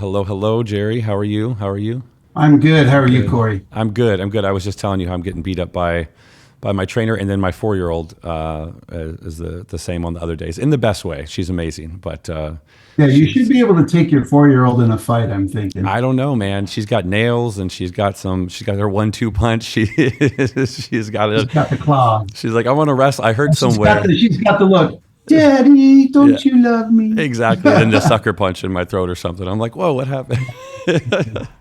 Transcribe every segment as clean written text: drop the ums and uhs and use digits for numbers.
Hello, hello, Jerry. How are you? How are you? I'm good. How are you, Good. Corey? I'm good. I'm good. I was just telling you how I'm getting beat up by my trainer, and then my 4-year-old is the same on the other days in the best way. She's amazing, but Yeah, you should she's be able to take your 4-year-old in a fight, I'm thinking. I don't know, man. She's got nails, and she's got her 1-2 punch. She's got She's a. got the claw. She's like, I want to wrestle. I heard She's got somewhere. the look. Daddy, Yeah, don't you love me? exactly. Then the sucker punch in my throat or something. I'm like, whoa, what happened?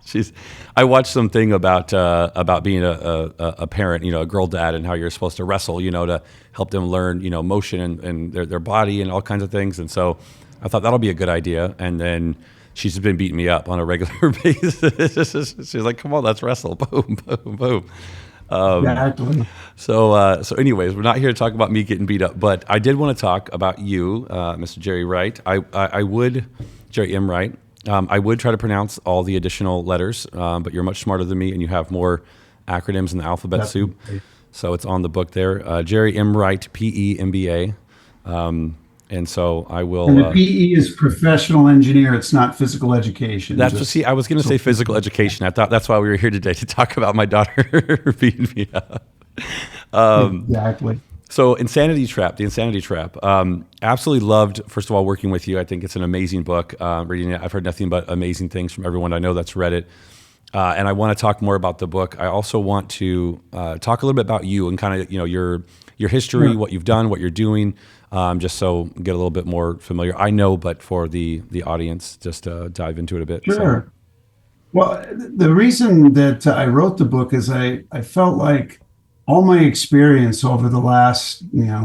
She's. I watched something about being a parent, a girl dad, and how you're supposed to wrestle, to help them learn, motion and their body and all kinds of things. And so, I thought that'll be a good idea. And then she's just been beating me up on a regular basis. She's like, come on, let's wrestle. Boom, boom, boom. Exactly. So anyways, we're not here to talk about me getting beat up, but I did want to talk about you, Mr. Jerry Wright. I would, Jerry M. Wright. I would try to pronounce all the additional letters, but you're much smarter than me, and you have more acronyms in the alphabet soup. Definitely. So it's on the book there. Jerry M. Wright, PEMBA. And so I And will. the PE is professional engineer. It's not physical education. That's what. See, I was going to So say physical education. I thought that's why we were here today to talk about my daughter beating me up. exactly. So, the Insanity Trap. Absolutely loved, first of all, working with you. I think it's an amazing book. Reading it, I've heard nothing but amazing things from everyone I know that's read it. And I want to talk more about the book. I also want to talk a little bit about you and kind of, your history, Sure. what you've done, what you're doing, just so get a little bit more familiar. I know, but for the audience, just dive into it a bit. So, Sure. Well, the reason that I wrote the book is I felt like all my experience over the last,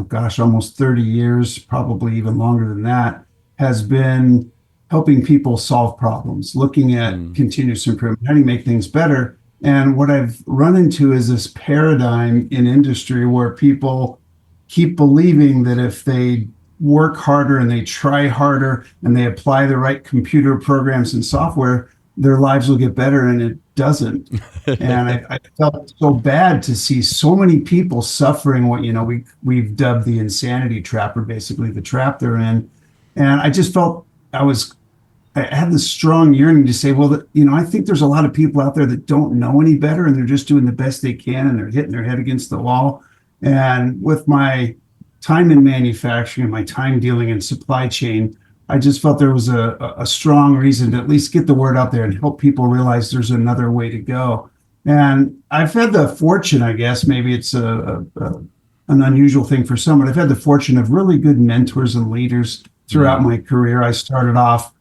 gosh, almost 30 years, probably even longer than that, has been helping people solve problems, looking at mm, continuous improvement, how do you make things better? And what I've run into is this paradigm in industry where people keep believing that if they work harder and they try harder and they apply the right computer programs and software, their lives will get better, and it doesn't. And I felt so bad to see so many people suffering what we've dubbed the insanity trap, or basically the trap they're in. And I just felt I was I had this strong yearning to say, well, I think there's a lot of people out there that don't know any better, and they're just doing the best they can, and they're hitting their head against the wall. And with my time in manufacturing and my time dealing in supply chain, I just felt there was a strong reason to at least get the word out there and help people realize there's another way to go. And I've had the fortune, I guess, maybe it's an unusual thing for some, but I've had the fortune of really good mentors and leaders throughout mm, my career. I started off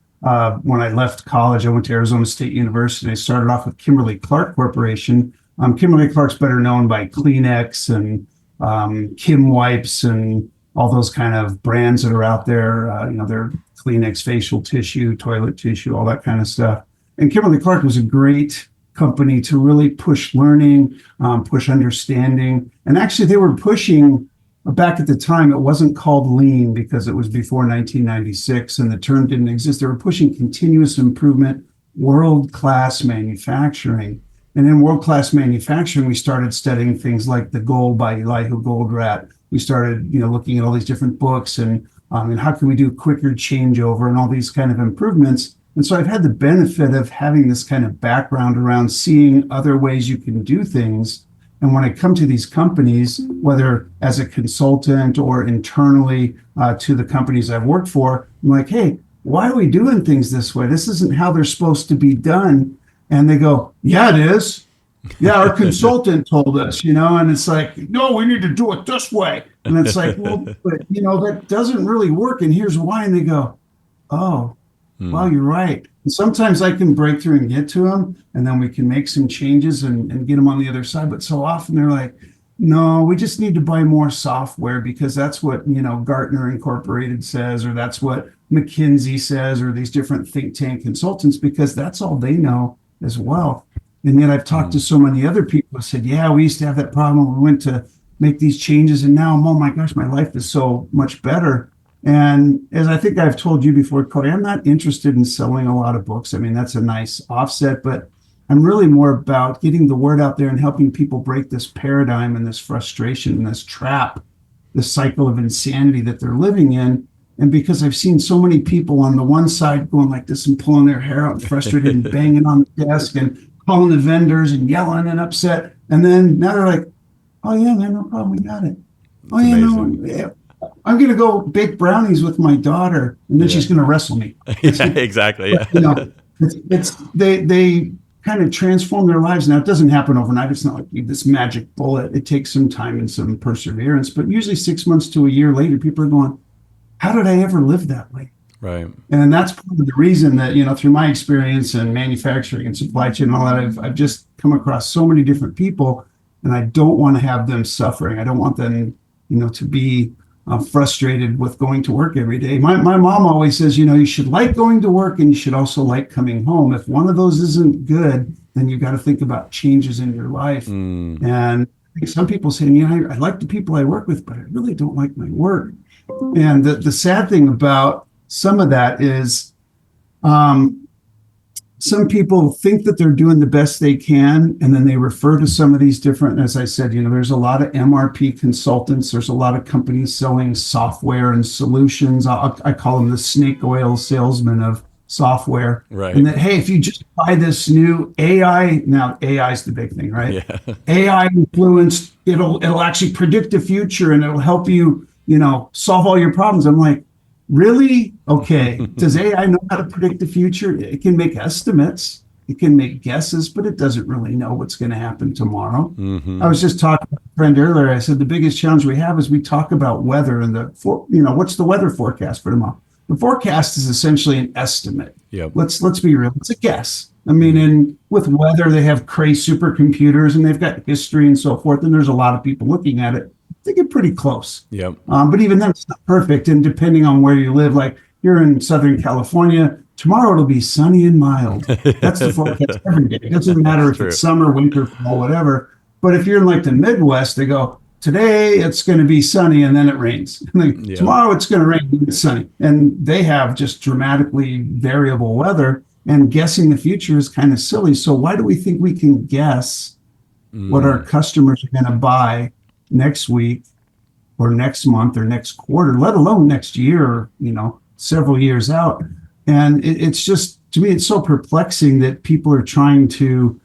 when I left college. I went to Arizona State University. I started off with Kimberly Clark Corporation. Kimberly Clark's better known by Kleenex and Kim Wipes and all those kind of brands that are out there. They're Kleenex facial tissue, toilet tissue, all that kind of stuff. And Kimberly Clark was a great company to really push learning, push understanding. And actually, they were pushing back at the time. It wasn't called lean because it was before 1996 and the term didn't exist. They were pushing continuous improvement, world-class manufacturing. And in world-class manufacturing, we started studying things like The Goal by Elihu Goldratt. We started, looking at all these different books and how can we do quicker changeover and all these kind of improvements. And so I've had the benefit of having this kind of background around seeing other ways you can do things. And when I come to these companies, whether as a consultant or internally to the companies I've worked for, I'm like, hey, why are we doing things this way? This isn't how they're supposed to be done. And they go, yeah, it is. Yeah, our consultant told us, and it's like, no, we need to do it this way. And it's like, well, but, that doesn't really work. And here's why. And they go, oh, mm. well, you're right. And sometimes I can break through and get to them, and then we can make some changes and get them on the other side. But so often they're like, no, we just need to buy more software because that's what, Gartner Incorporated says, or that's what McKinsey says, or these different think tank consultants, because that's all they know as well. And yet I've talked to Mm. so many other people who said, yeah, we used to have that problem. We went to make these changes, and now, oh my gosh, my life is so much better. And as I think I've told you before, Cody, I'm not interested in selling a lot of books. I mean, that's a nice offset, but I'm really more about getting the word out there and helping people break this paradigm and this frustration and this trap, this cycle of insanity that they're living in. And because I've seen so many people on the one side going like this and pulling their hair out and frustrated and banging on the desk and calling the vendors and yelling and upset. And then now they're like, oh yeah, man, no problem. We got it. Oh yeah, no, yeah. I'm going to go bake brownies with my daughter and then she's going to wrestle me. Yeah, exactly. Yeah. They kind of transform their lives. Now it doesn't happen overnight. It's not like this magic bullet. It takes some time and some perseverance, but usually 6 months to a year later, people are going, how did I ever live that way? Right. And that's part of the reason that, through my experience in manufacturing and supply chain and all that, I've just come across so many different people, and I don't want to have them suffering. I don't want them, to be frustrated with going to work every day. My mom always says, you should like going to work and you should also like coming home. If one of those isn't good, then you got to think about changes in your life. And I think some people say, I like the people I work with, but I really don't like my work. And the sad thing about some of that is some people think that they're doing the best they can, and then they refer to some of these different, as I said, there's a lot of MRP consultants. There's a lot of companies selling software and solutions. I call them the snake oil salesmen of software. Right. And that, hey, if you just buy this new AI, now AI is the big thing, right? Yeah. AI influenced, it'll actually predict the future and it'll help you, solve all your problems. I'm like, really? Okay. Does AI know how to predict the future? It can make estimates. It can make guesses, but it doesn't really know what's going to happen tomorrow. Mm-hmm. I was just talking to a friend earlier. I said, the biggest challenge we have is we talk about weather and what's the weather forecast for tomorrow? The forecast is essentially an estimate. Yep. Let's be real. It's a guess. I mean, and with weather, they have crazy supercomputers and they've got history and so forth. And there's a lot of people looking at it. They get pretty close. Yep. But even then, it's not perfect. And depending on where you live, like you're in Southern California, tomorrow it'll be sunny and mild. That's the forecast every day. It doesn't matter if it's summer, winter, fall, whatever. But if you're in like the Midwest, they go, today it's going to be sunny and then it rains. Tomorrow it's going to rain and it's sunny. And they have just dramatically variable weather. And guessing the future is kind of silly. So why do we think we can guess what our customers are going to buy next week or next month or next quarter, let alone next year, several years out? And it's just, to me, it's so perplexing that people are trying to,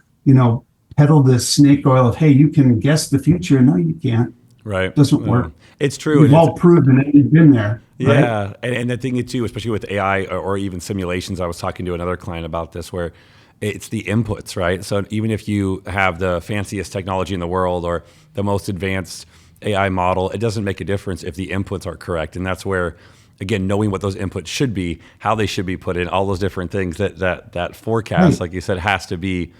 peddle this snake oil of, hey, you can guess the future. No, you can't. Right. It doesn't work. It's true. We've all proven it. We've been there. Yeah. Right? And the thing too, especially with AI or even simulations, I was talking to another client about this where it's the inputs, right? So even if you have the fanciest technology in the world or the most advanced AI model, it doesn't make a difference if the inputs are correct. And that's where, again, knowing what those inputs should be, how they should be put in, all those different things that forecast, like you said, has to be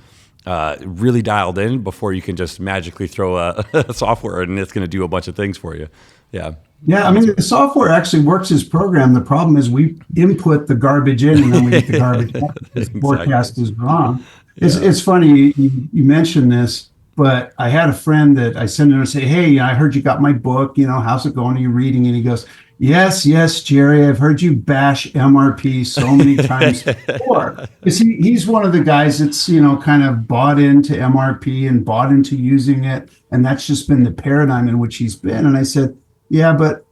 really dialed in before you can just magically throw a software and it's going to do a bunch of things for you. Yeah. Yeah, I mean, the software actually works as programmed. The problem is we input the garbage in and then we get the garbage out. The forecast is wrong. It's funny you mentioned this, but I had a friend that I sent him and say, hey, I heard you got my book. How's it going? Are you reading? And he goes, yes, Jerry, I've heard you bash MRP so many times before. Because he's one of the guys that's, kind of bought into MRP and bought into using it. And that's just been the paradigm in which he's been. And I said, yeah, but,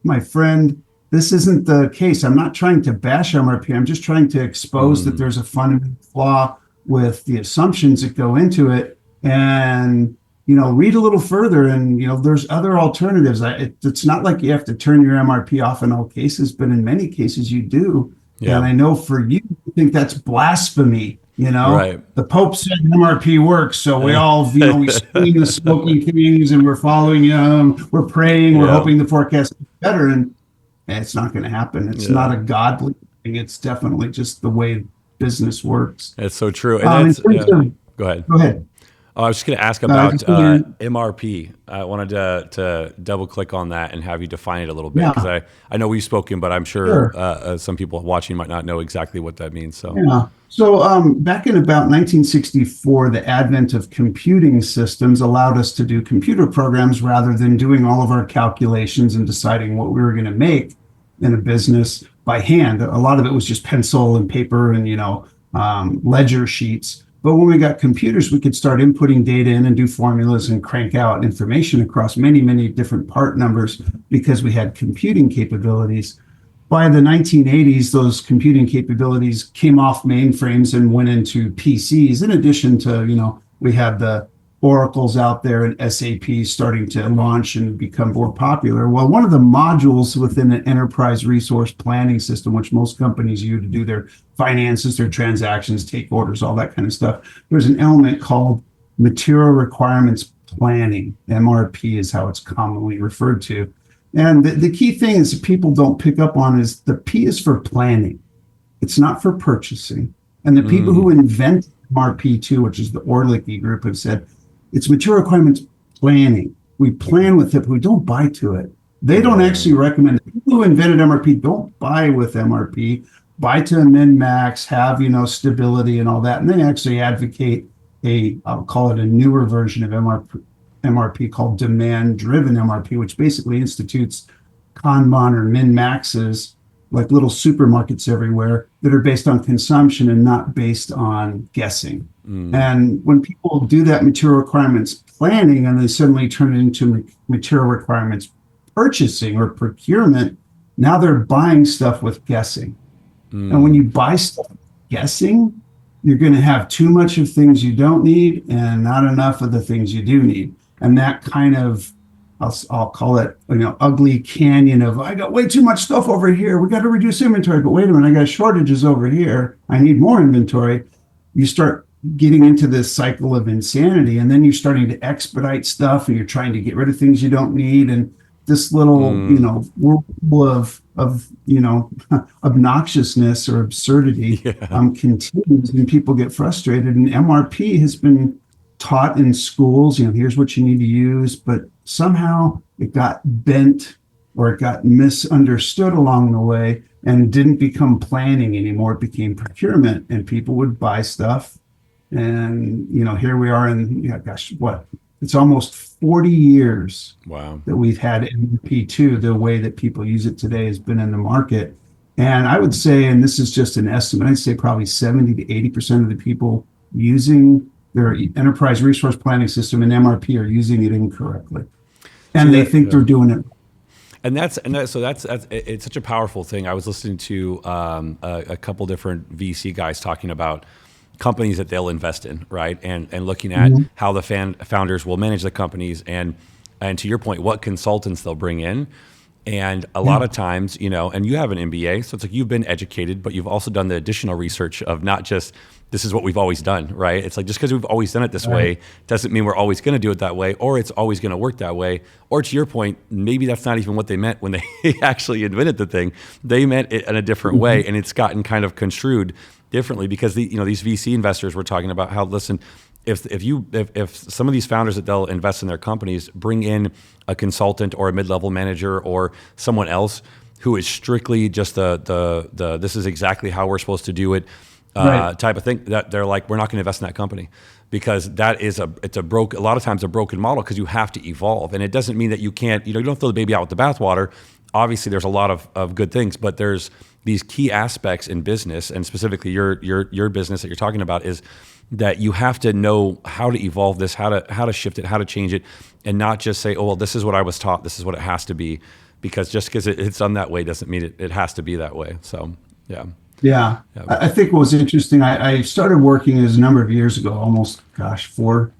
my friend, this isn't the case. I'm not trying to bash MRP. I'm just trying to expose that there's a fundamental flaw with the assumptions that go into it. And, read a little further and, there's other alternatives. It's not like you have to turn your MRP off in all cases, but in many cases you do. Yeah. And I know for you, I think that's blasphemy. Right. The Pope said MRP works. So we all, we scream the smoking things and we're following, we're praying, we're hoping the forecast is better. And it's not going to happen. It's not a godly thing. It's definitely just the way business works. It's so true. And go ahead. Go ahead. I was just going to ask about MRP. I wanted to double click on that and have you define it a little bit because I know we've spoken, but I'm sure some people watching might not know exactly what that means. So back in about 1964, the advent of computing systems allowed us to do computer programs rather than doing all of our calculations and deciding what we were going to make in a business by hand. A lot of it was just pencil and paper and ledger sheets. But when we got computers, we could start inputting data in and do formulas and crank out information across many, many different part numbers because we had computing capabilities. by the 1980s, those computing capabilities came off mainframes and went into PCs. In addition to, we had the Oracles out there and SAP starting to launch and become more popular. Well, one of the modules within an enterprise resource planning system, which most companies use to do their finances, their transactions, take orders, all that kind of stuff, there's an element called material requirements planning. MRP is how it's commonly referred to. And the key thing is that people don't pick up on is the P is for planning. It's not for purchasing. And the people who invented MRP2, which is the Orlicky group, have said, it's material requirements planning. We plan with it, but we don't buy to it. They don't actually recommend it. People who invented MRP don't buy with MRP, buy to a min-max, have, stability and all that. And they actually advocate I'll call it a newer version of MRP called demand-driven MRP, which basically institutes Kanban or min-maxes, like little supermarkets everywhere, that are based on consumption and not based on guessing. And when people do that material requirements planning and they suddenly turn it into material requirements purchasing or procurement, now they're buying stuff with guessing. And when you buy stuff guessing, you're going to have too much of things you don't need and not enough of the things you do need. And that kind of, I'll call it, ugly canyon of, I got way too much stuff over here. We got to reduce inventory. But wait a minute, I got shortages over here. I need more inventory. You start getting into this cycle of insanity, and then you're starting to expedite stuff, and you're trying to get rid of things you don't need. And this little, whirlpool of obnoxiousness or absurdity continues, and people get frustrated. And MRP has been taught in schools, here's what you need to use, but somehow it got bent or it got misunderstood along the way and didn't become planning anymore. It became procurement, and people would buy stuff. And, here we are in, it's almost 40 years that we've had MRP2. The way that people use it today has been in the market. And I would say, and this is just an estimate, I'd say probably 70 to 80% of the people using their enterprise resource planning system in MRP are using it incorrectly. And they think they're doing it. And that's it's such a powerful thing. I was listening to a couple different VC guys talking about companies that they'll invest in, right? And looking at how the founders will manage the companies, and to your point, what consultants they'll bring in. And a lot of times, and you have an MBA, so it's like you've been educated, but you've also done the additional research of not just this is what we've always done, right? It's like just because we've always done it this way doesn't mean we're always going to do it that way, or it's always going to work that way. Or to your point, maybe that's not even what they meant when they actually invented the thing. They meant it in a different way, and it's gotten kind of construed differently because these VC investors were talking about how, listen, if some of these founders that they'll invest in their companies bring in a consultant or a mid-level manager or someone else who is strictly just the this is exactly how we're supposed to do it type of thing, that they're like, we're not going to invest in that company, because that is a lot of times a broken model, because you have to evolve. And it doesn't mean that you can't, you don't throw the baby out with the bathwater. Obviously there's a lot of good things, but there's these key aspects in business, and specifically your business that you're talking about, is that you have to know how to evolve this, how to shift it, how to change it, and not just say, oh, well, this is what I was taught, this is what it has to be, because just because it's done that way doesn't mean it has to be that way. So, yeah. Yeah. I think what was interesting, I started working a number of years ago, almost 4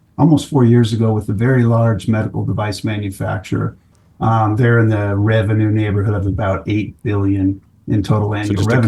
years ago, with a very large medical device manufacturer. They're in the revenue neighborhood of about $8 billion in total annual revenue. A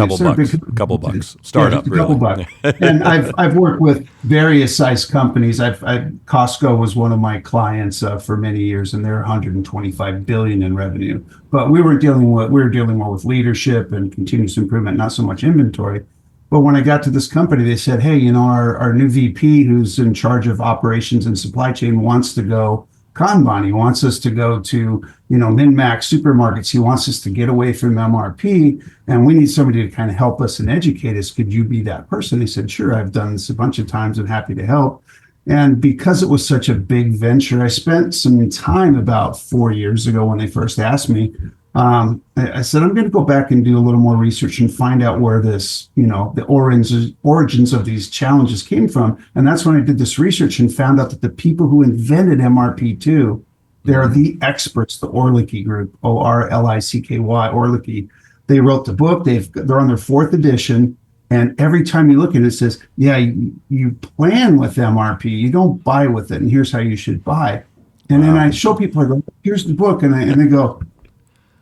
couple bucks. Startup, really. A couple bucks. And I've worked with various size companies. Costco was one of my clients for many years, and they're 125 billion in revenue. But we were dealing more with leadership and continuous improvement, not so much inventory. But when I got to this company, they said, hey, our new VP who's in charge of operations and supply chain wants to go Kanban. He wants us to go to, min-max supermarkets. He wants us to get away from MRP, and we need somebody to kind of help us and educate us. Could you be that person? He said, sure, I've done this a bunch of times and happy to help. And because it was such a big venture, I spent some time about 4 years ago when they first asked me. I said, I'm going to go back and do a little more research and find out where this, the origins of these challenges came from. And that's when I did this research and found out that the people who invented MRP2, they're the experts, the Orlicky group, Orlicky. They wrote the book. They're on their fourth edition. And every time you look at it, it says, yeah, you plan with MRP. You don't buy with it. And here's how you should buy. And then I show people, I go, here's the book. And they go,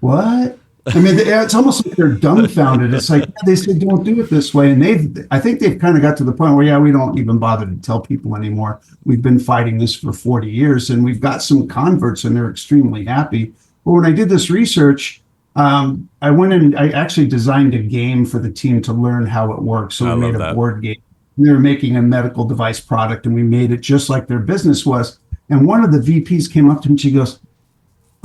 what? I mean, it's almost like they're dumbfounded. It's like, they said, don't do it this way. And I think they've kind of got to the point where, yeah, we don't even bother to tell people anymore. We've been fighting this for 40 years and we've got some converts and they're extremely happy. But when I did this research, I went and I actually designed a game for the team to learn how it works. So we made a board game. They were making a medical device product and we made it just like their business was. And one of the VPs came up to me and she goes,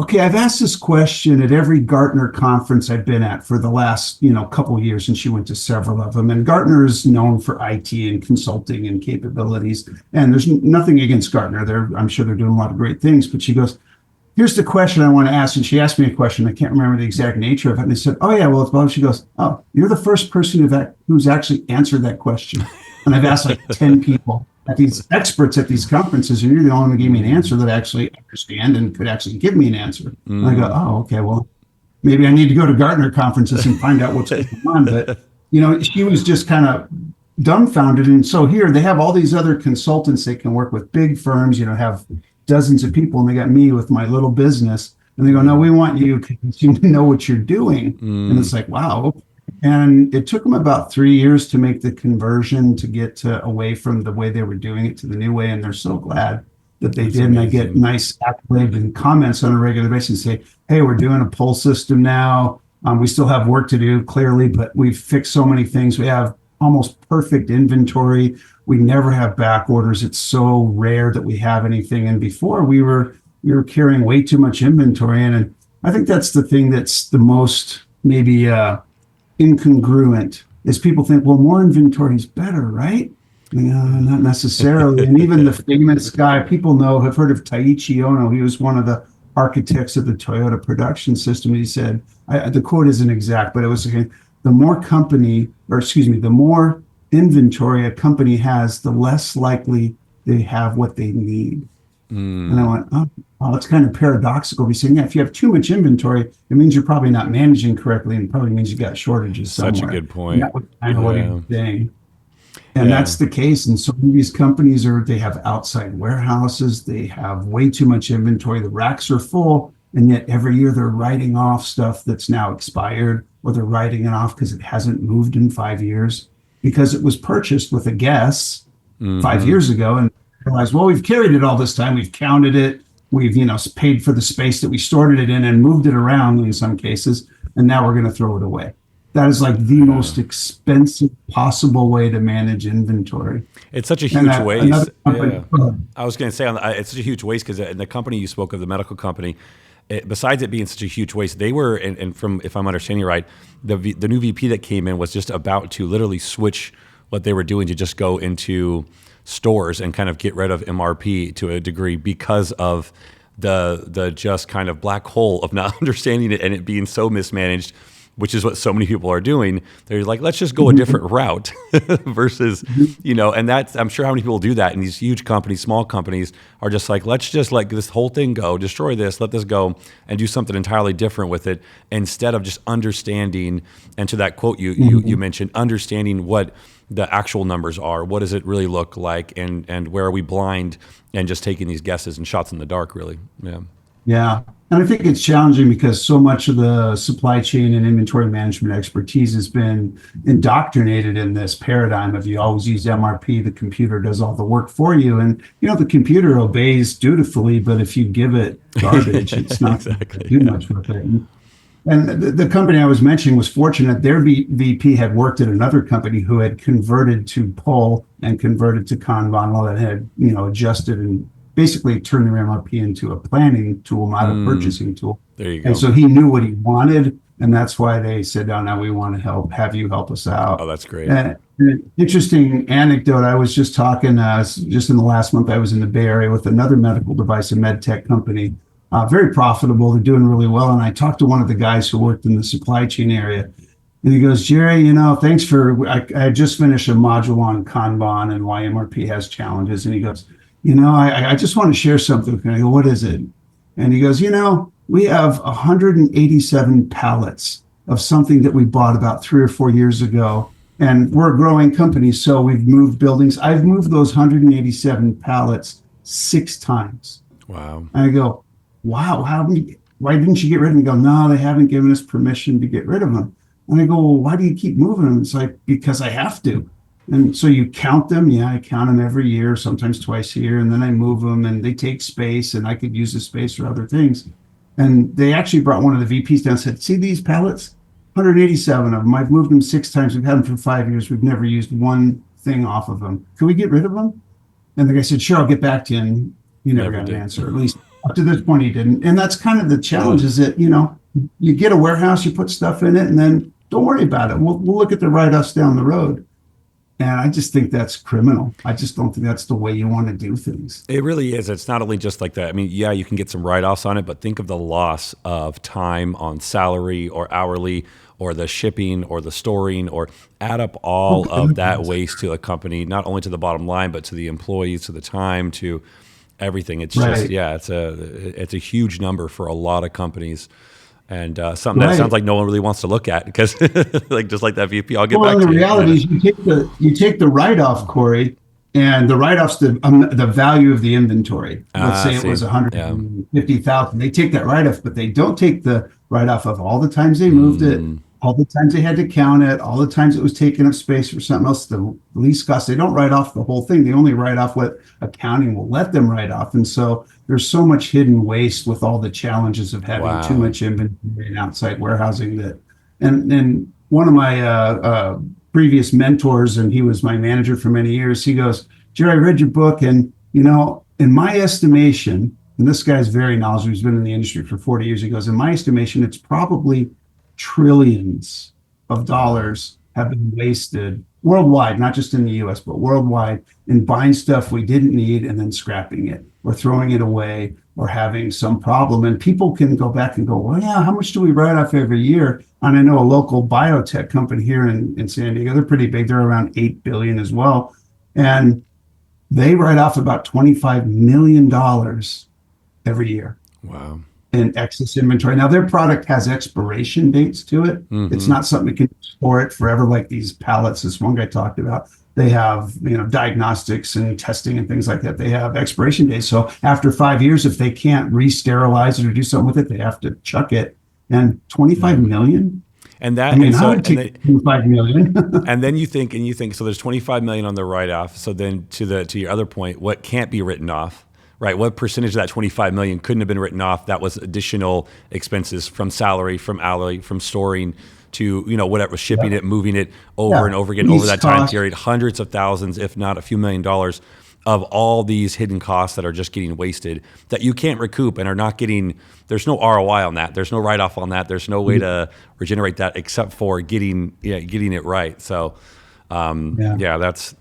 okay, I've asked this question at every Gartner conference I've been at for the last, couple of years, and she went to several of them. And Gartner is known for IT and consulting and capabilities. And there's nothing against Gartner. I'm sure they're doing a lot of great things. But she goes, here's the question I want to ask. And she asked me a question. I can't remember the exact nature of it. And I said, oh, yeah, well, it's Bob. She goes, oh, you're the first person who's actually answered that question. And I've asked like 10 people at these experts at these conferences, and you're the only one who gave me an answer that I actually understand and could actually give me an answer. And I go, oh, okay, well, maybe I need to go to Gartner conferences and find out what's going on. But, she was just kind of dumbfounded. And so here they have all these other consultants. They can work with big firms, have dozens of people, and they got me with my little business. And they go, no, we want you because you know what you're doing. And it's like, wow. And it took them about 3 years to make the conversion to get away from the way they were doing it to the new way. And they're so glad that they did. Amazing. And I get nice accolades and comments on a regular basis and say, hey, we're doing a pull system now. We still have work to do, clearly, but we've fixed so many things. We have almost perfect inventory. We never have back orders. It's so rare that we have anything. And before we were carrying way too much inventory in. And I think that's the thing that's the most maybe incongruent is people think, well, more inventory is better, right? Not necessarily. And even the famous guy people have heard of Taiichi Ono. He was one of the architects of the Toyota production system. He said, the quote isn't exact, but it was, the more inventory a company has, the less likely they have what they need. And I went, oh, it's kind of paradoxical. We're saying, yeah, if you have too much inventory, it means you're probably not managing correctly, and probably means you got shortages somewhere. Such a good point. That was kind of what he was saying. And that's the case. And so these companies they have outside warehouses. They have way too much inventory. The racks are full. And yet every year they're writing off stuff that's now expired, or they're writing it off because it hasn't moved in 5 years because it was purchased with a guess 5 years ago. And realize, well, we've carried it all this time. We've counted it. We've, paid for the space that we stored it in and moved it around in some cases. And now we're going to throw it away. That is like the most expensive possible way to manage inventory. It's such a huge waste. I was going to say, it's such a huge waste because in the company you spoke of, the medical company, besides it being such a huge waste, they were, and from, if I'm understanding right, the new VP that came in was just about to literally switch what they were doing to just go into stores and kind of get rid of MRP to a degree because of the just kind of black hole of not understanding it and it being so mismanaged, which is what so many people are doing. They're like, let's just go a different route versus, and that's, I'm sure how many people do that. And these huge companies, small companies are just like, let's just let this whole thing go, destroy this, let this go and do something entirely different with it instead of just understanding. And to that quote you mentioned, understanding what the actual numbers are, what does it really look like, and where are we blind and just taking these guesses and shots in the dark, really. Yeah. And I think it's challenging because so much of the supply chain and inventory management expertise has been indoctrinated in this paradigm of you always use MRP, the computer does all the work for you. And, the computer obeys dutifully, but if you give it garbage, it's not exactly, do much with it. And the company I was mentioning was fortunate. Their VP had worked at another company who had converted to pull and converted to Kanban, while it had, adjusted and basically turned their MRP into a planning tool, not a purchasing tool. There you go. And so he knew what he wanted, and that's why they said, "Oh, now we want to have you help us out." Oh, that's great. An interesting anecdote. I was just talking, just in the last month, I was in the Bay Area with another medical device, a med tech company. Very profitable. They're doing really well. And I talked to one of the guys who worked in the supply chain area. And he goes, Jerry, thanks for, I just finished a module on Kanban and why MRP has challenges. And he goes, I just want to share something. And I go, what is it? And he goes, we have 187 pallets of something that we bought about 3 or 4 years ago. And we're a growing company, so we've moved buildings. I've moved those 187 pallets 6 times. Wow. And I go, wow, why didn't you get rid of them? They go, no, they haven't given us permission to get rid of them. And I go, well, why do you keep moving them? It's like, because I have to. And so you count them. Yeah, I count them every year, sometimes twice a year. And then I move them and they take space and I could use the space for other things. And they actually brought one of the VPs down and said, see these pallets? 187 of them. I've moved them 6 times. We've had them for 5 years. We've never used one thing off of them. Can we get rid of them? And the guy said, sure, I'll get back to you. And he never got an answer. At least up to this point, he didn't. And that's kind of the challenge is that, you get a warehouse, you put stuff in it, and then don't worry about it. We'll look at the write-offs down the road. And I just think that's criminal. I just don't think that's the way you want to do things. It really is. It's not only just like that. I mean, yeah, you can get some write-offs on it, but think of the loss of time on salary or hourly or the shipping or the storing, or add up all of that waste to a company, not only to the bottom line, but to the employees, to the time, to everything. It's just, it's a huge number for a lot of companies. And something that sounds like no one really wants to look at because, just like that VP, I'll get back to you. The reality is, you take the write-off, Corey, and the write-off's the value of the inventory. Let's say it was 150,000. They take that write-off, but they don't take the write-off of all the times they moved it, all the times they had to count it, all the times it was taking up space for something else, the lease cost. They don't write off the whole thing. They only write off what accounting will let them write off. And so there's so much hidden waste with all the challenges of having too much inventory and outside warehousing and one of my previous mentors, and he was my manager for many years, he goes, Jerry, I read your book, and in my estimation, and this guy's very knowledgeable, he's been in the industry for 40 years, he goes, in my estimation, it's probably trillions of dollars have been wasted worldwide, not just in the US, but worldwide, in buying stuff we didn't need and then scrapping it or throwing it away or having some problem. And people can go back and go, well, yeah, how much do we write off every year? And I know a local biotech company here in San Diego, they're pretty big. They're around 8 billion as well. And they write off about $25 million every year. Wow. In excess inventory. Now their product has expiration dates to it. Mm-hmm. It's not something you can store it forever like these pallets this one guy talked about. They have, diagnostics and testing and things like that. They have expiration dates. So after 5 years, if they can't re-sterilize it or do something with it, they have to chuck it. And 25 million? And that, I would take 25 million. And then you think, so there's 25 million on the write-off. So then to your other point, what can't be written off? Right. What percentage of that 25 million couldn't have been written off? That was additional expenses from salary, from hourly, from storing to, whatever, shipping it, moving it over and over again over that time period, hundreds of thousands, if not a few $1,000,000 of all these hidden costs that are just getting wasted that you can't recoup and are not getting, there's no ROI on that. There's no write-off on that. There's no way to regenerate that except for getting it right. So that's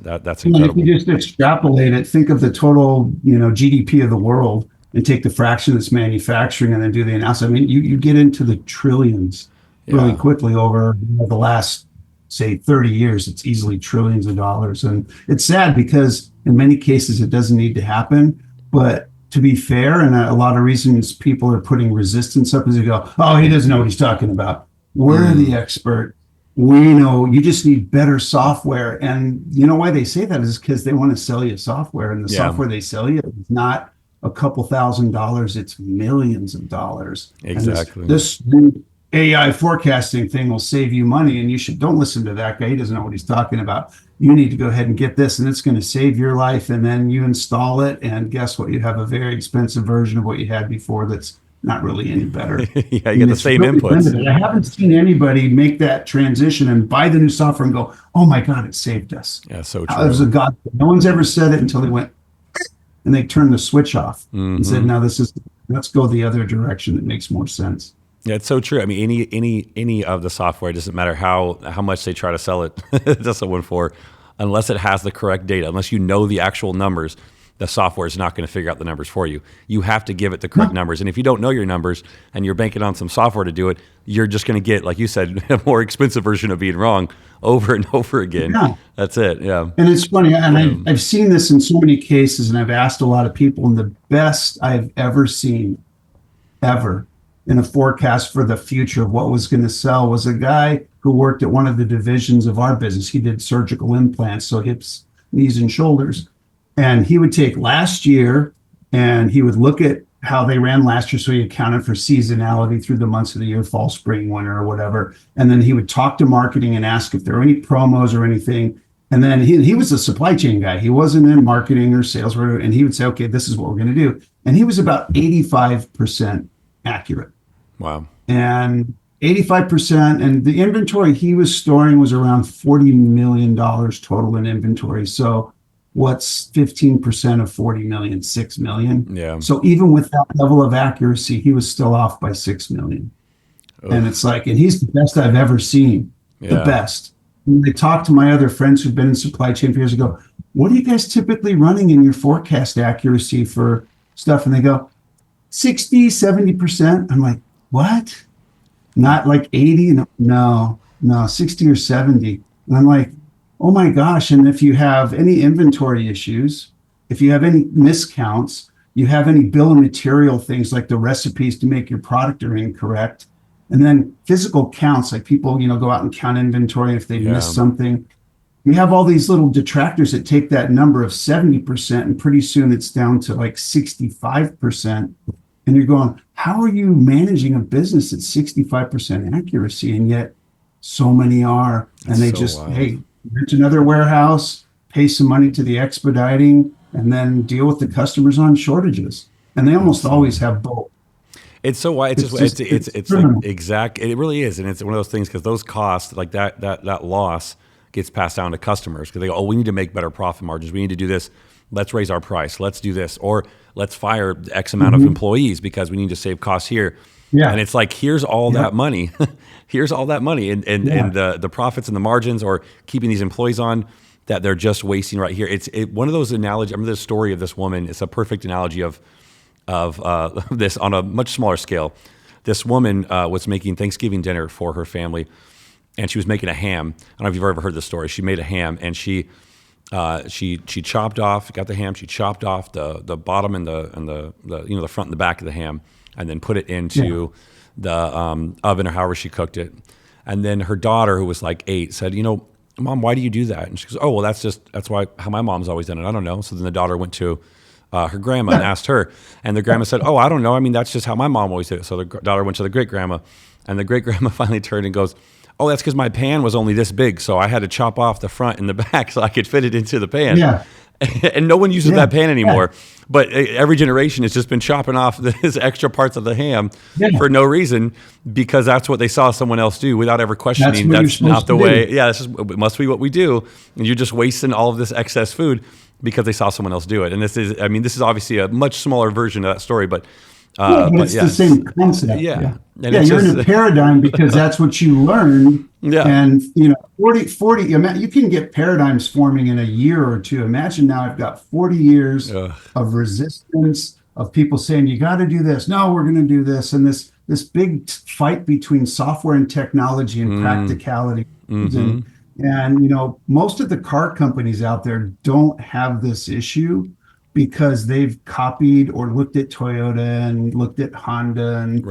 incredible. If you just extrapolate it, think of the total, GDP of the world and take the fraction that's manufacturing and then do the analysis. I mean, you get into the trillions really quickly over the last, say, 30 years. It's easily trillions of dollars. And it's sad because in many cases it doesn't need to happen. But to be fair, and a lot of reasons people are putting resistance up is they go, oh, he doesn't know what he's talking about. We're the expert. We know you just need better software. And you know why they say that is because they want to sell you software. And the software they sell you is not a couple $1,000s, it's millions of dollars. Exactly. And this new AI forecasting thing will save you money. And don't listen to that guy. He doesn't know what he's talking about. You need to go ahead and get this, and it's going to save your life. And then you install it. And guess what? You have a very expensive version of what you had before that's not really any better. You get the same inputs. Limited. I haven't seen anybody make that transition and buy the new software and go, oh my God, it saved us. Yeah, so true. It was a God. No one's ever said it until they went and they turned the switch off and said, now let's go the other direction. It makes more sense. Yeah, it's so true. I mean, any of the software, it doesn't matter how much they try to sell it to someone for, unless it has the correct data, unless you know the actual numbers, the software is not going to figure out the numbers for you. You have to give it the correct numbers. And if you don't know your numbers and you're banking on some software to do it, you're just going to get, like you said, a more expensive version of being wrong over and over again. Yeah. That's it. Yeah. And it's funny. And I've seen this in so many cases, and I've asked a lot of people, and the best I've ever seen ever in a forecast for the future of what was going to sell was a guy who worked at one of the divisions of our business. He did surgical implants, so hips, knees, and shoulders. And he would take last year and he would look at how they ran last year. So he accounted for seasonality through the months of the year, fall, spring, winter, or whatever. And then he would talk to marketing and ask if there were any promos or anything. And then he was a supply chain guy. He wasn't in marketing or sales, and he would say, okay, this is what we're going to do. And he was about 85% accurate. Wow. And 85%, and the inventory he was storing was around $40 million total in inventory. So what's 15% of 40 million? 6 million. Yeah. So even with that level of accuracy, he was still off by 6 million. Oof. And it's like, and he's the best I've ever seen. The best. When they talk to my other friends who've been in supply chain for years ago, what are you guys typically running in your forecast accuracy for stuff? And they go, 60, 70%. I'm like, what? Not like 80? No, 60 or 70. And I'm like, oh my gosh. And if you have any inventory issues, if you have any miscounts, you have any bill of material things like the recipes to make your product are incorrect. And then physical counts, like people, go out and count inventory if they missed something. You have all these little detractors that take that number of 70%, and pretty soon it's down to like 65%. And you're going, how are you managing a business at 65% accuracy? And yet so many are. And they wild. Hey, rent another warehouse, pay some money to the expediting, and then deal with the customers on shortages. And they almost always have both. It's so why it's like exact. It really is, and it's one of those things because those costs, like that loss, gets passed down to customers because they go, oh, we need to make better profit margins. We need to do this. Let's raise our price. Let's do this, or let's fire X amount of employees because we need to save costs here. Yeah, and it's like here's all that money, here's all that money, and the profits and the margins, or keeping these employees on that they're just wasting right here. It's one of those analogies. I remember the story of this woman. It's a perfect analogy of this on a much smaller scale. This woman was making Thanksgiving dinner for her family, and she was making a ham. I don't know if you've ever heard this story. She made a ham, and she chopped off, got the ham. She chopped off the bottom and the the front and the back of the ham, and then put it into the oven or however she cooked it. And then her daughter, who was like 8, said, Mom, why do you do that? And she goes, oh, well, that's how my mom's always done it. I don't know. So then the daughter went to her grandma and asked her, and the grandma said, oh, I don't know. I mean, that's just how my mom always did it. So the daughter went to the great grandma, and the great grandma finally turned and goes, oh, that's because my pan was only this big, so I had to chop off the front and the back so I could fit it into the pan. Yeah. And no one uses that pan anymore. Yeah. But every generation has just been chopping off these extra parts of the ham for no reason because that's what they saw someone else do without ever questioning. That's not the way. Yeah, it must be what we do. And you're just wasting all of this excess food because they saw someone else do it. And this is obviously a much smaller version of that story, but it's the same concept. Yeah, you're in a paradigm because that's what you learned. Yeah. And 40, you can get paradigms forming in a year or two. Imagine now I've got 40 years of resistance, of people saying, you got to do this. No, we're going to do this. And this big fight between software and technology and practicality. Mm-hmm. And most of the car companies out there don't have this issue because they've copied or looked at Toyota and looked at Honda and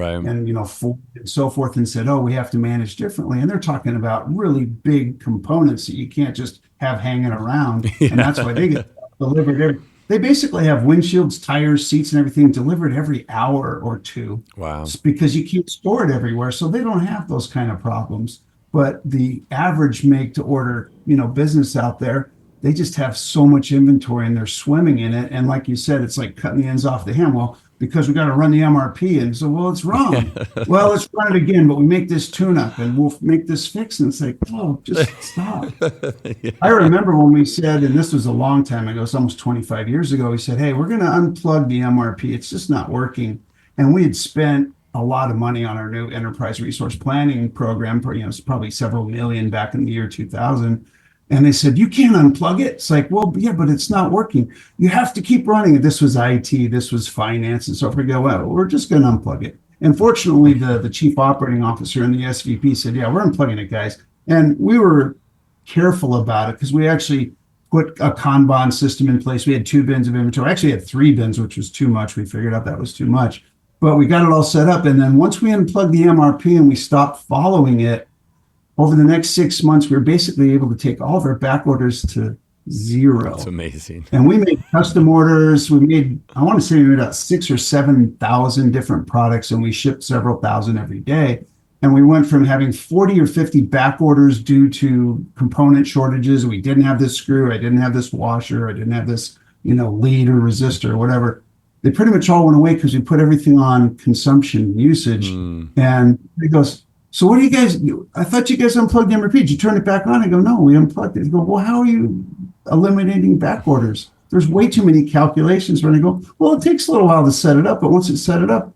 Ford and so forth and said, oh, we have to manage differently. And they're talking about really big components that you can't just have hanging around. Yeah. And that's why they get delivered. They basically have windshields, tires, seats, and everything delivered every hour or two. Wow. It's because you can't store it everywhere. So they don't have those kind of problems. But the average make to order, business out there, they just have so much inventory and they're swimming in it. And like you said, it's like cutting the ends off the ham. Well, because we got to run the MRP. And so, well, it's wrong. Well, let's run it again, but we make this tune-up and we'll make this fix. And it's like, oh, just stop. Yeah. I remember when we said, and this was a long time ago, it's almost 25 years ago, we said, hey, we're going to unplug the MRP. It's just not working. And we had spent a lot of money on our new enterprise resource planning program. It's probably several million back in the year 2000. And they said, you can't unplug it. It's like, well, yeah, but it's not working. You have to keep running it. This was IT, this was finance. And so we go, well, we're just going to unplug it. And fortunately, the chief operating officer and the SVP said, yeah, we're unplugging it, guys. And we were careful about it because we actually put a Kanban system in place. We had 2 bins of inventory. Actually, had 3 bins, which was too much. We figured out that was too much. but we got it all set up. And then once we unplugged the MRP and we stopped following it, over the next 6 months, we were basically able to take all of our back orders to That's zero. amazing. And we made custom orders. We made, I want to say we made about 6 or 7 thousand different products, and we shipped several thousand every day. And we went from having 40 or 50 back orders due to component shortages. We didn't have this screw. I didn't have this washer. I didn't have this, lead or resistor or whatever. They pretty much all went away because we put everything on consumption usage. And he goes, so what do you guys do? I thought you guys unplugged the MRP. Did you turn it back on? I go, no, we unplugged it. They go, well, how are you eliminating back orders? There's way too many calculations. When I go, well, it takes a little while to set it up, but once it's set it up,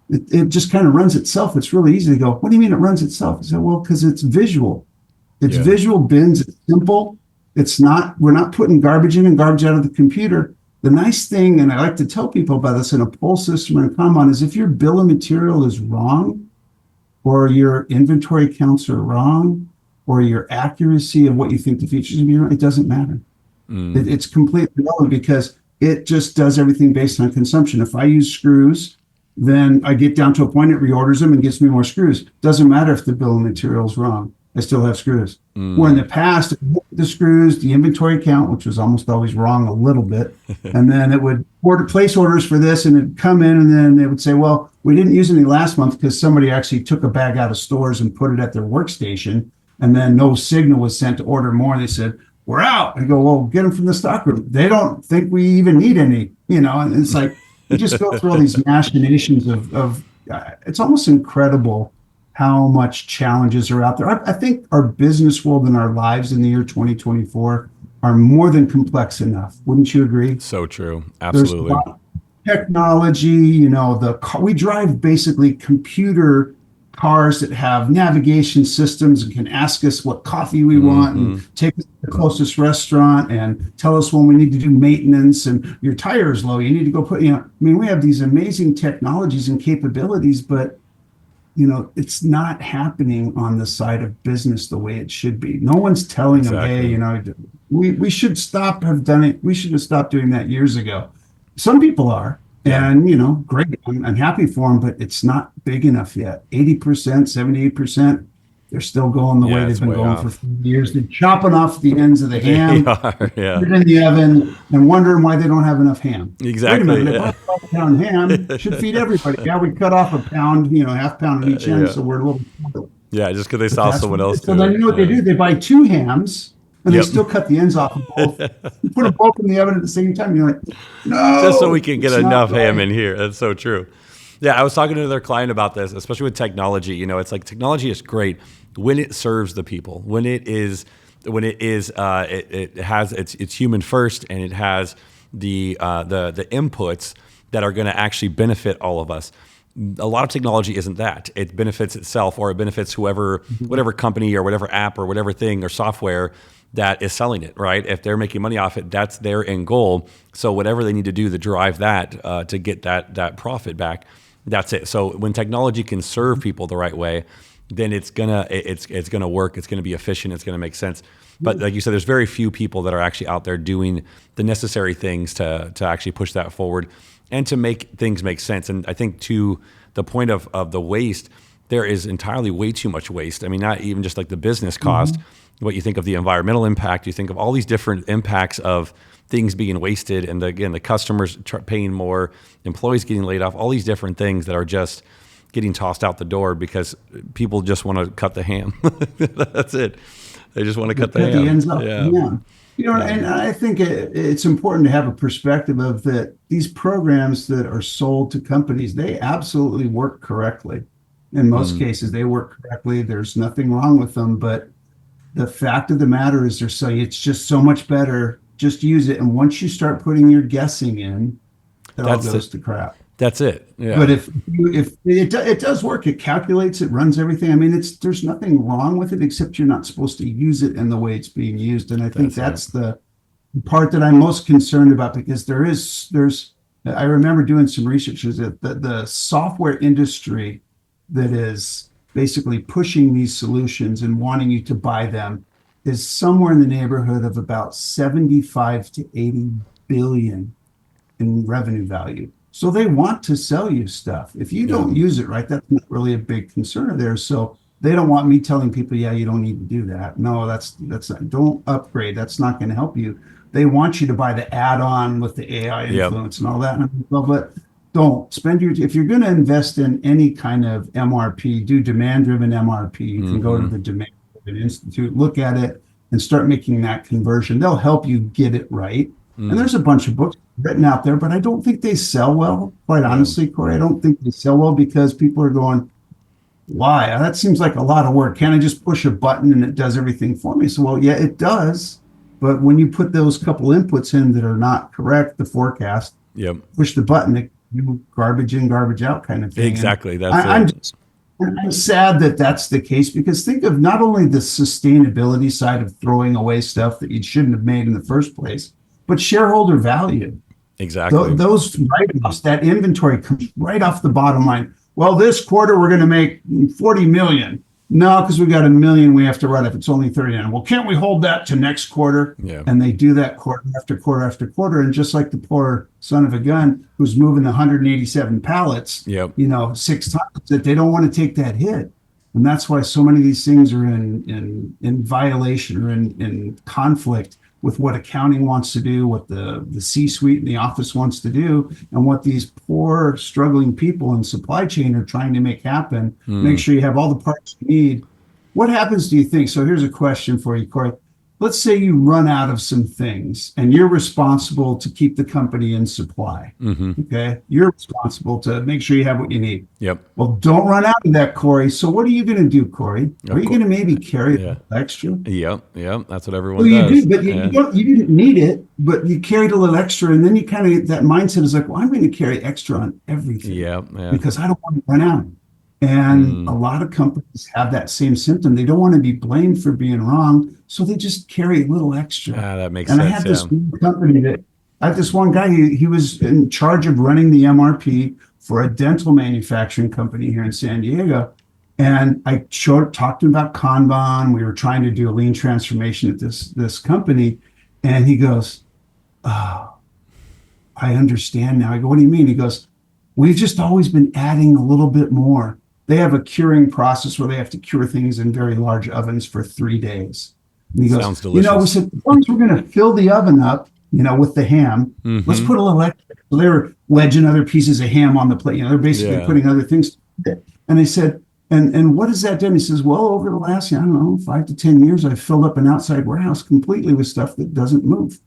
it just kind of runs itself. It's really easy to go, what do you mean it runs itself? I said, well, because it's visual. It's visual bins. It's simple. We're not putting garbage in and garbage out of the computer. The nice thing, and I like to tell people about this in a pull system and a combine, is if your bill of material is wrong, or your inventory counts are wrong, or your accuracy of what you think the features will be wrong, it doesn't matter. It's completely relevant because it just does everything based on consumption. If I use screws, then I get down to a point, it reorders them and gets me more screws. Doesn't matter if the bill of material is wrong. I still have screws. Where in the past, the screws, the inventory count, which was almost always wrong a little bit, and then it would place orders for this, and it'd come in, and then they would say, well, we didn't use any last month because somebody actually took a bag out of stores and put it at their workstation, and then no signal was sent to order more, and they said, we're out. I go, well, get them from the stock room. They don't think we even need any, and it's like, you just go through all these machinations of it's almost incredible how much challenges are out there. I think our business world and our lives in the year 2024 are more than complex enough. Wouldn't you agree? So true. Absolutely. There's a lot of technology, we drive basically computer cars that have navigation systems and can ask us what coffee we want and take us to the closest restaurant and tell us when we need to do maintenance, and your tire is low. You need to go put, we have these amazing technologies and capabilities, but it's not happening on the side of business the way it should be. No one's telling them, hey, we should stop have done it. We should have stopped doing that years ago. Some people are, and great. I'm happy for them, but it's not big enough yet. 80%, 78%. They're still going the way they've been going for years. They're chopping off the ends of the ham, put it in the oven, and wondering why they don't have enough ham. Exactly. Wait a minute, they bought a pound ham, should feed everybody. Yeah, we cut off a pound, half pound on each end, so we're a little. Yeah, just because they saw someone else do so then what they do? They buy 2 hams, and they still cut the ends off of both. You put them both in the oven at the same time. You're like, no. Just so we can get enough ham in here. That's so true. Yeah, I was talking to another client about this, especially with technology. It's like technology is great when it serves the people. When it has it's human first, and it has the inputs that are going to actually benefit all of us. A lot of technology isn't that. It benefits itself, or it benefits whatever company or whatever app or whatever thing or software that is selling it, right? If they're making money off it, that's their end goal. So whatever they need to do to drive that to get that profit back, that's it. So when technology can serve people the right way, then it's gonna work. It's gonna be efficient. It's gonna make sense. But like you said, there's very few people that are actually out there doing the necessary things to actually push that forward and to make things make sense. And I think to the point of the waste, there is entirely way too much waste. I mean, not even just like the business cost, but you think of the environmental impact. You think of all these different impacts of things being wasted, and the customers paying more, employees getting laid off, all these different things that are just getting tossed out the door because people just want to cut the ham. That's it. They just want to cut the ham. Ends up, and I think it's important to have a perspective of that these programs that are sold to companies, they absolutely work correctly. In most cases, they work correctly. There's nothing wrong with them, but the fact of the matter is it's just so much better. Just use it. And once you start putting your guessing in, it all goes to crap. That's it. Yeah. But if it does work, it calculates, it runs everything. I mean, there's nothing wrong with it, except you're not supposed to use it in the way it's being used. And I think that's the part that I'm most concerned about, because I remember doing some research that the software industry that is basically pushing these solutions and wanting you to buy them is somewhere in the neighborhood of about 75 to 80 billion in revenue value. So they want to sell you stuff. If you don't use it right, that's not really a big concern of theirs. So they don't want me telling people, yeah, you don't need to do that. No, that's not, don't upgrade. That's not going to help you. They want you to buy the add-on with the AI Yep. influence and all that. Well, but don't spend your, if you're going to invest in any kind of MRP, do demand-driven MRP. You can go to the Demand-Driven Institute, look at it, and start making that conversion. They'll help you get it right. And there's a bunch of books written out there, but I don't think they sell well. Quite honestly, Corey, I don't think they sell well because people are going, why? That seems like a lot of work. Can't I just push a button and it does everything for me? So, well, yeah, it does. But when you put those couple inputs in that are not correct, the forecast, Yep. push the button, it you garbage in, garbage out kind of thing. Exactly. That's I'm sad that that's the case because think of not only the sustainability side of throwing away stuff that you shouldn't have made in the first place, but shareholder value. Exactly. Those write-offs, that inventory comes right off the bottom line. Well, this quarter we're going to make 40 million. No, because we got $1 million we have to write if it's only 39. Well, can't we hold that to next quarter? Yeah. And they do that quarter after quarter after quarter. And just like the poor son of a gun who's moving the 187 pallets, Yep. 6 times, that they don't want to take that hit. And that's why so many of these things are in violation or in conflict with what accounting wants to do, what the C-suite and the office wants to do, and what these poor, struggling people in supply chain are trying to make happen. Make sure you have all the parts you need. What happens, do you think? So here's a question for you, Corey. Let's say you run out of some things and you're responsible to keep the company in supply. Okay. You're responsible to make sure you have what you need. Yep. Well, don't run out of that, Corey. So what are you going to do, Corey? Are you going to maybe carry a little extra? Yep. That's what everyone Well, you does. do, but you didn't need it, but you carried a little extra. And then you kind of, that mindset is like, well, I'm going to carry extra on everything because I don't want to run out. And a lot of companies have that same symptom. They don't want to be blamed for being wrong, so they just carry a little extra. That makes and sense. I had this one company that I had this one guy. He was in charge of running the MRP for a dental manufacturing company here in San Diego. And I talked to him about Kanban. We were trying to do a lean transformation at this company, and he goes, "Oh, I understand now." I go, "What do you mean?" He goes, "We've just always been adding a little bit more." They have a curing process where they have to cure things in very large ovens for 3 days. And he goes, Sounds delicious. we said, as long as we're going to fill the oven up, with the ham, let's put a little extra. So they were wedging other pieces of ham on the plate. They're basically putting other things. And they said, and what has that done? He says, well, over the last, 5 to 10 years, I've filled up an outside warehouse completely with stuff that doesn't move.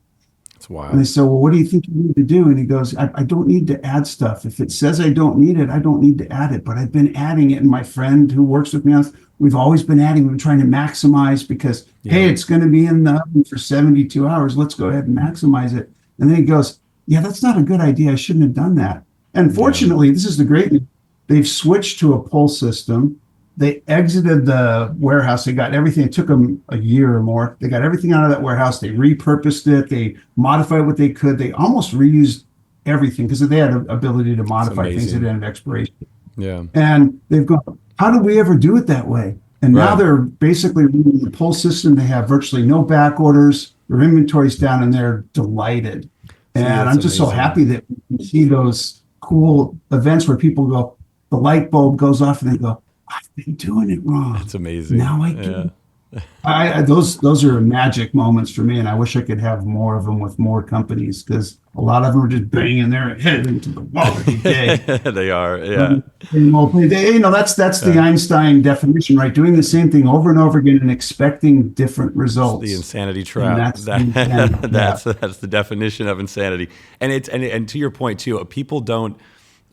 That's wild. And they said, well, what do you think you need to do? And he goes, I don't need to add stuff. If it says I don't need it, I don't need to add it. But I've been adding it. And my friend who works with me, we've always been adding. We've been trying to maximize because, hey, it's going to be in the oven for 72 hours. Let's go ahead and maximize it. And then he goes, yeah, that's not a good idea. I shouldn't have done that. And fortunately, this is the great news. They've switched to a pull system. They exited the warehouse. They got everything. It took them a year or more. They got everything out of that warehouse. They repurposed it. They modified what they could. They almost reused everything because they had an ability to modify things that ended expiration. Yeah. And they've gone, how did we ever do it that way? And now they're basically running the pull system. They have virtually no back orders. Their inventory's down and they're delighted. And I'm just so happy that we can see those cool events where people go, the light bulb goes off and they go, I've been doing it wrong. That's amazing. Now I can. Those are magic moments for me, and I wish I could have more of them with more companies because a lot of them are just banging their head into the wall every day. They are, yeah. That's the Einstein definition, right? Doing the same thing over and over again and expecting different results. The insanity trap. That's the definition of insanity. And to your point too, people don't.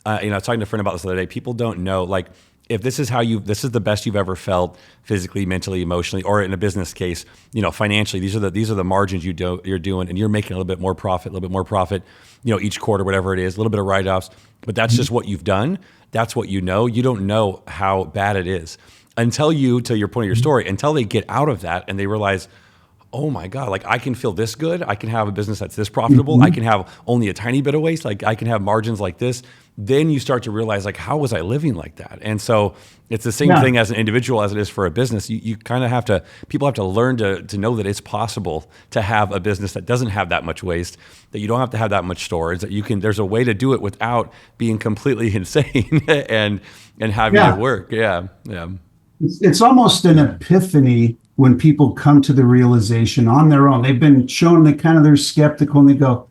I was talking to a friend about this the other day. People don't know, like, if this is the best you've ever felt physically, mentally, emotionally, or in a business case, financially, these are the margins you're doing, and you're making a little bit more profit, each quarter, whatever it is, a little bit of write-offs, but that's just what you've done. That's what you know. You don't know how bad it is until to your point of your story, until they get out of that and they realize, oh my God, like I can feel this good. I can have a business that's this profitable. I can have only a tiny bit of waste. Like I can have margins like this. Then you start to realize like, how was I living like that? And so it's the same thing as an individual as it is for a business. You kind of have to, people have to learn to know that it's possible to have a business that doesn't have that much waste, that you don't have to have that much storage, that you can, there's a way to do it without being completely insane and having it work. Yeah. Yeah. It's almost an epiphany when people come to the realization on their own. They've been shown that kind of they're skeptical and they go,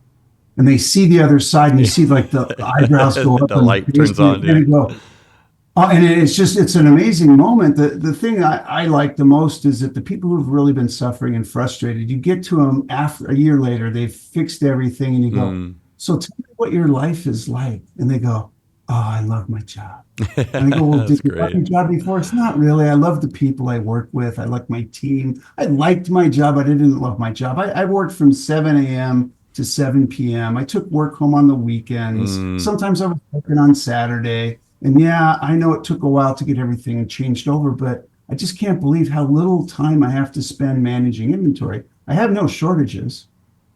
and they see the other side and you see like the eyebrows go up. The light turns on. And go, and it's an amazing moment. The thing I like the most is that the people who've really been suffering and frustrated, you get to them after a year later, they've fixed everything and you go, so tell me what your life is like. And they go, oh, I love my job. And I go, well, did you love your job before? It's not really. I love the people I work with. I like my team. I liked my job. I didn't love my job. I worked from 7 a.m. to 7 p.m. I took work home on the weekends. Sometimes I was working on Saturday. And yeah, I know it took a while to get everything changed over, but I just can't believe how little time I have to spend managing inventory. I have no shortages.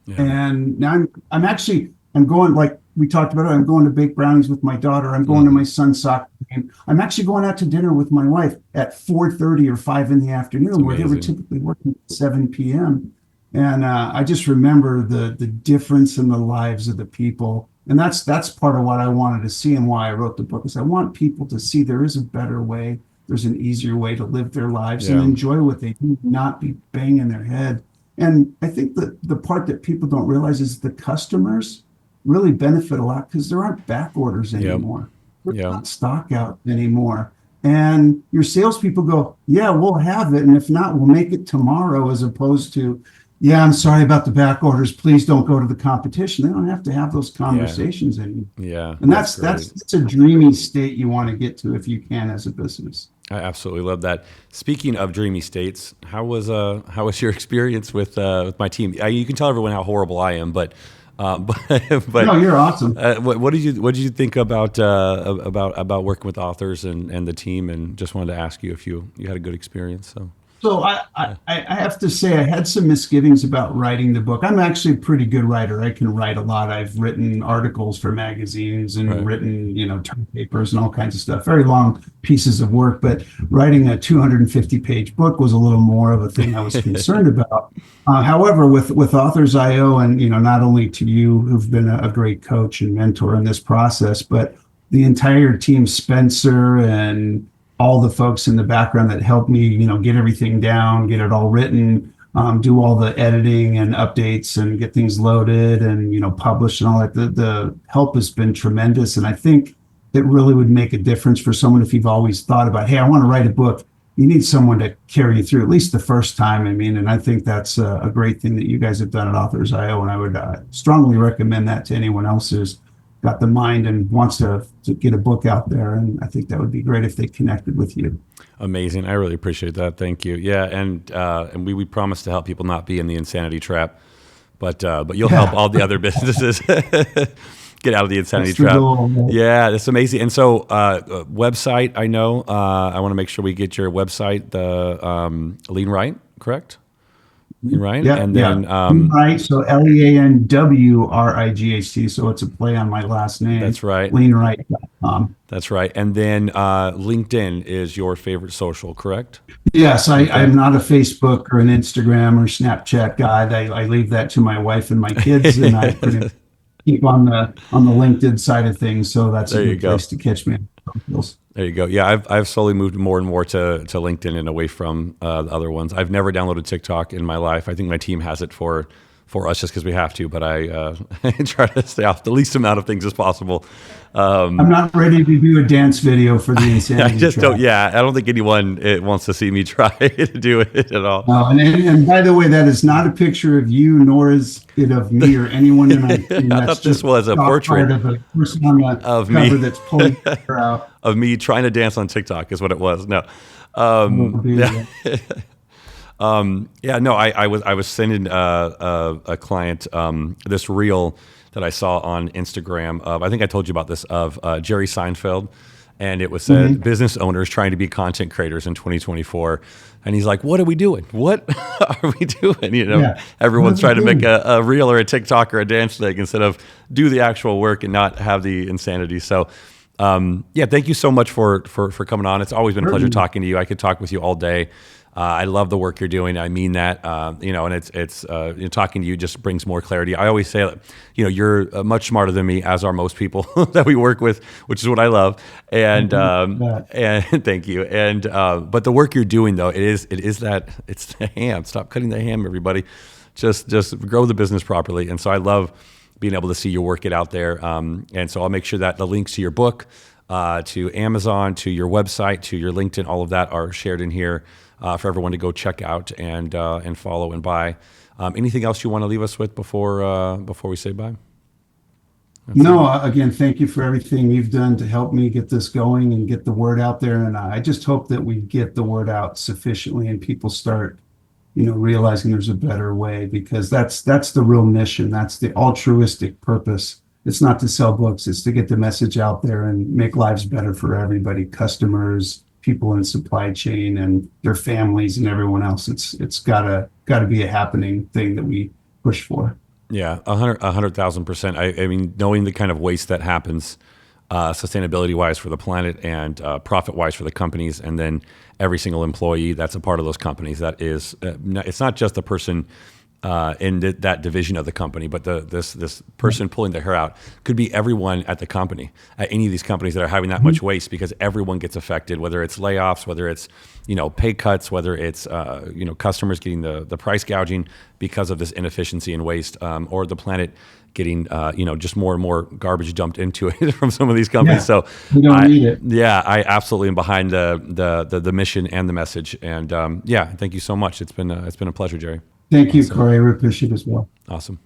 Yeah. And now I'm going, like we talked about it, I'm going to bake brownies with my daughter. I'm going to my son's soccer game. I'm actually going out to dinner with my wife at 4:30 or 5 in the afternoon, where they were typically working at 7 p.m. And I just remember the difference in the lives of the people. And that's part of what I wanted to see and why I wrote the book, is I want people to see there is a better way. There's an easier way to live their lives and enjoy what they do, not be banging their head. And I think that the part that people don't realize is the customers really benefit a lot because there aren't back orders anymore. There's not stock out anymore. And your salespeople go, yeah, we'll have it. And if not, we'll make it tomorrow, as opposed to, yeah, I'm sorry about the back orders. Please don't go to the competition. They don't have to have those conversations anymore. Yeah. And that's a dreamy state you want to get to if you can as a business. I absolutely love that. Speaking of dreamy states, how was your experience with my team? You can tell everyone how horrible I am, but no, you're awesome. What did you think about working with authors and the team? And just wanted to ask you if you had a good experience. So I have to say I had some misgivings about writing the book. I'm actually a pretty good writer. I can write a lot. I've written articles for magazines and written, term papers and all kinds of stuff, very long pieces of work. But writing a 250-page book was a little more of a thing I was concerned about. However, with Authors.io, and not only to you, who've been a great coach and mentor in this process, but the entire team, Spencer and all the folks in the background that helped me, get everything down, get it all written, do all the editing and updates and get things loaded and, published and all that. The help has been tremendous. And I think it really would make a difference for someone if you've always thought about, hey, I want to write a book. You need someone to carry you through at least the first time. And I think that's a great thing that you guys have done at Authors.io. And I would strongly recommend that to anyone else who's got the mind and wants to get a book out there. And I think that would be great if they connected with you. Amazing. I really appreciate that. Thank you. Yeah. And we promise to help people not be in the insanity trap, but you'll help all the other businesses get out of the insanity trap. Yeah, that's amazing. And so website, I know, I want to make sure we get your website, the Lean Wright, correct? Right. Yeah, and then Wright, so LeanWright, so it's a play on my last name. That's right. LeanWright.com. That's right. And then LinkedIn is your favorite social, correct? Yes, I'm not a Facebook or an Instagram or Snapchat guy. I leave that to my wife and my kids, and I keep on the LinkedIn side of things. So that's a good place to catch me. There you go. Yeah, I've slowly moved more and more to LinkedIn and away from the other ones. I've never downloaded TikTok in my life. I think my team has it for us just because we have to, but I try to stay off the least amount of things as possible. I'm not ready to do a dance video for the insanity. I just don't. Yeah, I don't think anyone wants to see me try to do it at all. And by the way, that is not a picture of you, nor is it of me or anyone in our team. I thought this was a portrait of a person on the of cover me that's pulling her out. Of me trying to dance on TikTok is what it was. No. I was sending a client this reel that I saw on Instagram of, I think I told you about this, of Jerry Seinfeld. And it was said business owners trying to be content creators in 2024. And he's like, what are we doing? What are we doing? Yeah. Everyone's What are trying to we make doing? a reel or a TikTok or a dance thing instead of do the actual work and not have the insanity. So, yeah, thank you so much for coming on. It's always been a pleasure talking to you. I could talk with you all day. I love the work you're doing. I mean that, and it's talking to you just brings more clarity. I always say, you're much smarter than me, as are most people that we work with, which is what I love. And and thank you. And but the work you're doing though, it's the ham. Stop cutting the ham, everybody. Just grow the business properly. And so I love being able to see you work it out there. And so I'll make sure that the links to your book, to Amazon, to your website, to your LinkedIn, all of that are shared in here. For everyone to go check out and follow and buy. Anything else you want to leave us with before we say bye? Again, thank you for everything you've done to help me get this going and get the word out there. And I just hope that we get the word out sufficiently and people start, realizing there's a better way, because that's the real mission. That's the altruistic purpose. It's not to sell books. It's to get the message out there and make lives better for everybody, customers, people in supply chain and their families and everyone else. It's gotta be a happening thing that we push for. Yeah, 100,000%. I mean, knowing the kind of waste that happens, sustainability wise for the planet and profit wise for the companies, and then every single employee that's a part of those companies. That is, it's not just the person in that division of the company, but this person pulling their hair out could be everyone at the company, at any of these companies that are having that much waste, because everyone gets affected, whether it's layoffs, whether it's pay cuts, whether it's customers getting the price gouging because of this inefficiency and waste, or the planet getting just more and more garbage dumped into it from some of these companies. Yeah, So we don't need it. Yeah, I absolutely am behind the mission and the message. And yeah, thank you so much. It's been a pleasure, Jerry. Thank you, Corey. I appreciate it as well. Awesome.